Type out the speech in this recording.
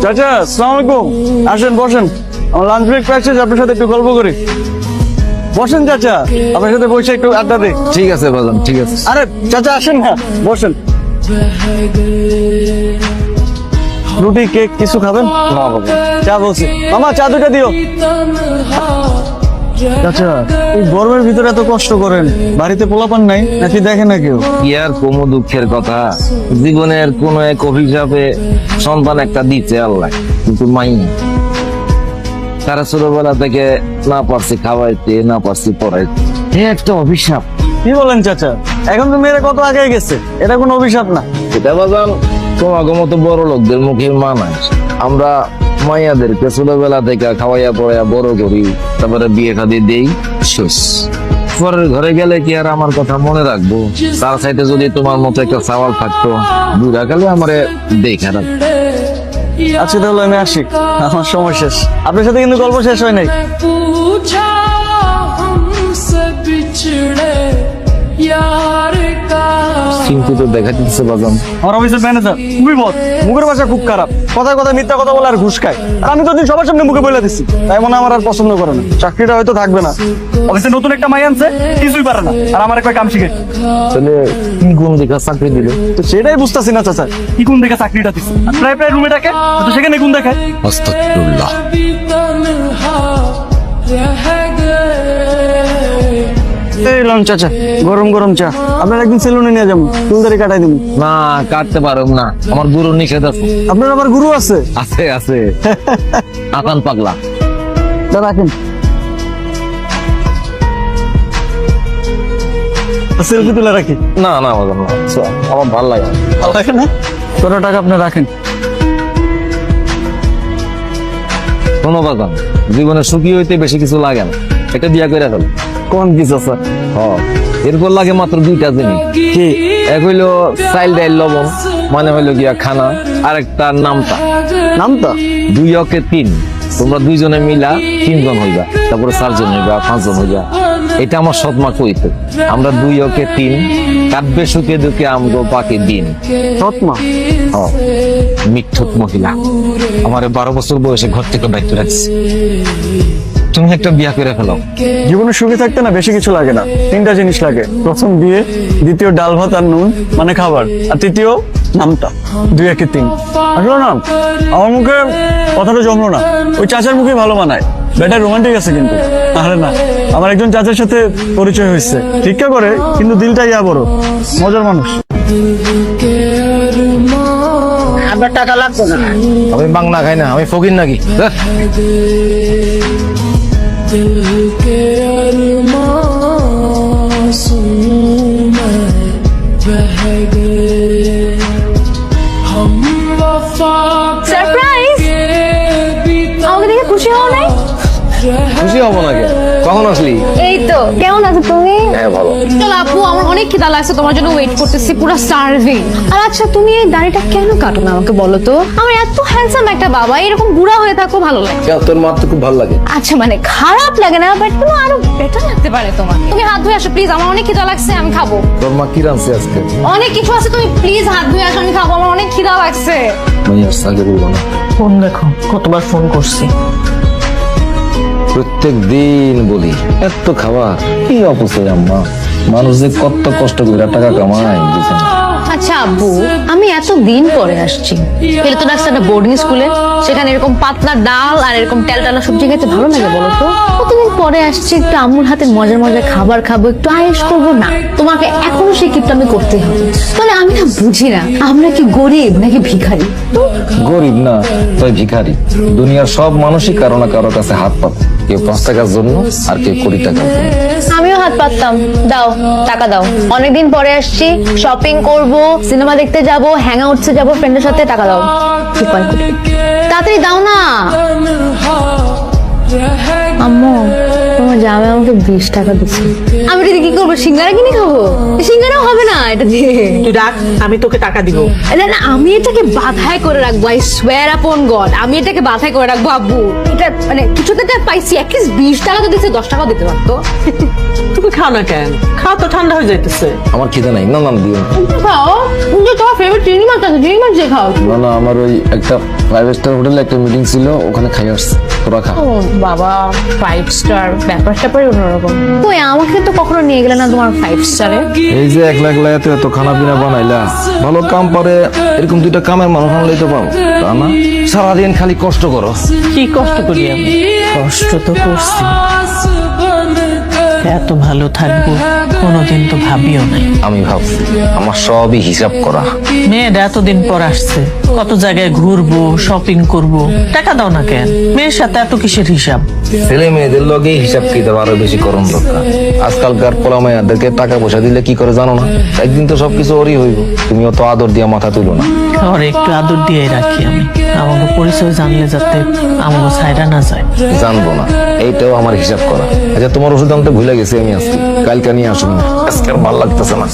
চাচা আসসালামু আলাইকুম, আসেন বসেন। আমার লাঞ্চ ব্রেক পাইছে, আপনার সাথে একটু গল্প করি। বসেন চাচা, আপনার সাথে বসে একটু আড্ডা দিই। ঠিক আছে বাজান, ঠিক আছে। আরে চাচা আসেন না, বসেন। রুটি কেক কিছু খাবেন? না বাবা, চা বলছি। মামা চা দুটা দিও। চাচা এই গরমের ভিতরে এত কষ্ট করেন, বাড়িতে পোলাপান নাই নাকি দেখে না কেউ? কি আর কোনো দুঃখের কথা, জীবনের কোন এক অভিশাপে সন্তান একটা দিতে আল্লাহ, কিন্তু মাই তারা ছোটবেলা থেকে না পারছি খাওয়াইতে, না পারছি পড়াইতে, এ একটা অভিশাপ। কি বলেন চাচা, এখন তো মেয়েরা কত আগে গেছে, এটা কোনো অভিশাপ না। এটা বাজান তোমাকে মতো বড় লোকদের মুখে মানায়। আমরা মাইয়াদেরকে ছোটবেলা থেকে খাওয়াইয়া পড়াইয়া বড় করি, তারপরে বিয়ে শাদী দেই, শেষ। পরের ঘরে গেলে কি আর আমার কথা মনে রাখবো? তার সাইডে যদি তোমার মতো একটা সওয়াল থাকতো, বুড়া কালে আমারে দেখে রাখতো। আচ্ছা তাহলে আমি আসি, আমার সময় শেষ। আপনার সাথে কিন্তু গল্প শেষ হয় নাই। पूछा हमसे बिछड़े यार का কিন্তু তো দেখা দিচ্ছে বাজান। আমার অফিসের ম্যানেজার খুবই বদ, মুখের ভাষা খুব খারাপ, কথায় কথায় মিথ্যা কথা বলে আর ঘুষ খায়। আর আমি তো দিন সবার সামনে মুখে বলে দিচ্ছি, তাই মনে হয় আমার আর পছন্দ করে না। চাকরিটা হয়তো থাকবে না। অফিসে নতুন একটা মাই আনছে, কিছুই পারে না, আর আমার কয় কাম শিখে। তাহলে কি গুণ দেখা চাকরি দিল? তো সেটাই বুঝতেছি না চাচা, কি কোন দেখে চাকরিটা দিচ্ছে। প্রায় প্রায় রুমে ডাকে, তো সেখানে কোন দেখায়। আস্তাগফিরুল্লাহ। भी तन्हा रह गए এই লন চাচা, গরম গরম চা। আপনার একদিন সেলুনে নিয়ে যাবো, চুলদারি কাটাই দিব। না কাটতে পারব না, আমার গুরু নিষেধ আছে। আপনার আবার গুরু আছে? আছে আছে, আকান পাগলা। তা রাখেন। সেলফি তুলে রাখি। না না বাজান না, আমার ভালো লাগে না। ভালো লাগে না? কত টাকা আপনি রাখেন? শোনো বাজান, জীবনে সুখী হইতে বেশি কিছু লাগে না, এটা বিয়া করে ফেল। কোন কি চাচা? এরপর লাগে মাত্র দুইটা জিনিস। কি? এক হইলো চাইল ডাইল লবণ, মানে হইলো গিয়া খানা, আর একটা নামতা। নামটা? 2 অকে 3, তোমরা দুইজনে মিলা 3 জন হইবা, তারপরে 4 জন হইবা, 5 জন হইবা। এটা আমার সৎমা কইতো। আমরা 2 অকে 3, কাটবে সুখে দুঃখে আমগো পাকে দিন। সৎমা? মিথ্যুক মহিলা আমার 12 বছর বয়সে ঘর থেকে বাইরে রাখছে। তুমি একটা বিয়া করে ফেলো। জীবনে সুখী থাকতে না বেশি কিছু লাগে না, 3টা জিনিস লাগে। প্রথম বিয়ে, দ্বিতীয় ডাল ভাত আর নুন মানে খাবার, আর তৃতীয় নামটা। 2 একে 3। আসলে না আমার মুখে কথাটা জমলো না, ওই চাচার মুখে ভালো মানায়। বেটা রোমান্টিক আছে কিন্তু। আরে না, আমার একজন চাচার সাথে পরিচয় হয়েছে, ভিক্ষা করে কিন্তু দিলটা ইয়া বড়, মজার মানুষ। আপনার টাকা লাগতো না। আমি বাংলা খাই না, আমি ফকির নাকি? दिल के अरमासूम बह गए हम वफा সারপ্রাইজ! আমাকে দেখে খুশি হও নাই? খুশি হবো নাকি? কখন আসলি? এই তো। কেমন আছো তুমি? হ্যাঁ ভালো। চল আপু, আমার অনেক খিদা লাগছে, তোমার জন্য ওয়েট করতেছি, পুরো সার্ভিং। আর আচ্ছা, তুমি এই দাড়িটা কেন কাটো না আমাকে বলো তো? আমার এত হ্যান্ডসাম একটা বাবা, এরকম বুড়া হয়ে থাকো ভালো লাগে। তোর মার তো খুব ভালো লাগে। আচ্ছা মানে খারাপ লাগে না, বাট তুমি আরো বেটার লাগতে পারে তোমার। তুমি হাত ধুয়ে আসো প্লিজ, আমার অনেক খিদা লাগছে, আমি খাবো। তোর মা কি রাঁধছে আজকে? অনেক কিছু আছে, তুমি প্লিজ হাত ধুয়ে আসো, আমি খাবো, আমার অনেক খিদা লাগছে। আমি আর সাথে বলবো না। ফোন দেখো, কতবার ফোন করছি। প্রত্যেক দিন বলি এত খাবার কি অপচয় আম্মা, মানুষ যে কত কষ্ট করে টাকা কামায় বুঝেন না। আচ্ছা আব্বু, আমি এত দিন পরে আসছি, পেলে তো ডাকছে একটা বোর্ডিং স্কুলে, সেখানে এরকম পাতলা ডাল আর এরকম তেলটালা সবজি খেতে ভালো লাগে বলো তো? কতদিন পরে আসছি, একটু আম্মুর হাতে মজার মজার খাবার খাবো, একটু আয়েশ করবো না? তোমাকে এখনো সেই কিপটা আমি করতেই হবে। মানে আমি না বুঝি না, আমরা কি গরিব নাকি ভিখারি? তো গরিব না তাই ভিখারি। দুনিয়ার সব মানুষই কারো না কারো কাছে হাত পাত, কেউ 5 টাকার জন্য আর কেউ 20 টাকার জন্য। আমিও হাত পাততাম। দাও টাকা দাও, অনেকদিন পরে আসছি, শপিং করব, সিনেমা দেখতে যাব, হ্যাং আউটসে যাব ফ্রেন্ডের সাথে, টাকা দাও। তাড়াতাড়ি দাও না। আম্মু, তোমার জামাই আমাকে 20 টাকা দিচ্ছে, আমি এটা দিয়ে কি করবো? সিঙ্গারা কিনে খাবো? সিঙ্গারাও হবে না এটা দিয়ে। তুই ডাক, আমি তোকে টাকা দিব। না না, আমি এটাকে বাধাই করে রাখবো, আই সোয়ার আপন গড, আমি এটাকে বাধাই করে রাখবো আব্বু। এটা মানে কিছুতে তো পাইছি, অ্যাটলিস্ট 20 টাকা তো দিচ্ছে, 10 টাকাও দিতে পারতো। তুমি খাও না কেন? খাও তো, ঠান্ডা হয়ে যাইতেছে। আমার খিদে নাই। না না দিও না। খাও, কিন্তু তোমার ফেভারিট চিংড়ি মাছ তো যেই মাঝে খাও। না না, আমার ওই একটা 5 স্টার হোটেলে একটা মিটিং ছিল, ওখানে খাই আসছে। তোরা খা। ও বাবা, 5 স্টার ব্যাপার স্যাপারই অন্যরকম। ওই আমাকে তো কখনো নিয়ে গেলে না তোমার 5 স্টারে। এই যে একলা একলা এত খানা পিনা বানাইলা, ভালো কাম পারে এরকম দুইটা কামের মানুষ আনলেই তো পাবো, তা না? সারাদিন খালি কষ্ট করো। কি কষ্ট করি আমি? কষ্ট তো করছি, এত ভালো থাকবো কোনোদিন তো ভাবিও নাই। আমি ভাবছি আমার সবই হিসাব করা। মেয়েটা এতদিন পর আসছে, কত জায়গায় ঘুরবো, শপিং করব, টাকা দাও না কেন? মেয়ের সাথে এত কিসের হিসাব? ছেলে মেয়েদের লগে হিসাব কিতাব আরো বেশি করণ দরকার। আজকালকার পোলা মাইয়াদেরকে টাকা পয়সা দিলে কি করে জানো না? একদিন তো সবকিছু ওরই হইব, তুমি অত আদর দিয়া মাথা তুলো না। ওর একটু আদর দিয়ে রাখি আমি, আমাকে পরিচয় জানলে যাতে আমাকে ছাইরা না যায়। জানবো না, এইটাও আমার হিসাব করা। আচ্ছা, তোমার ওষুধ আনতে ভুলে গেছি আমি আজকে, কালকে নিয়ে আসুন। আজকে আর ভালো লাগতেছে না।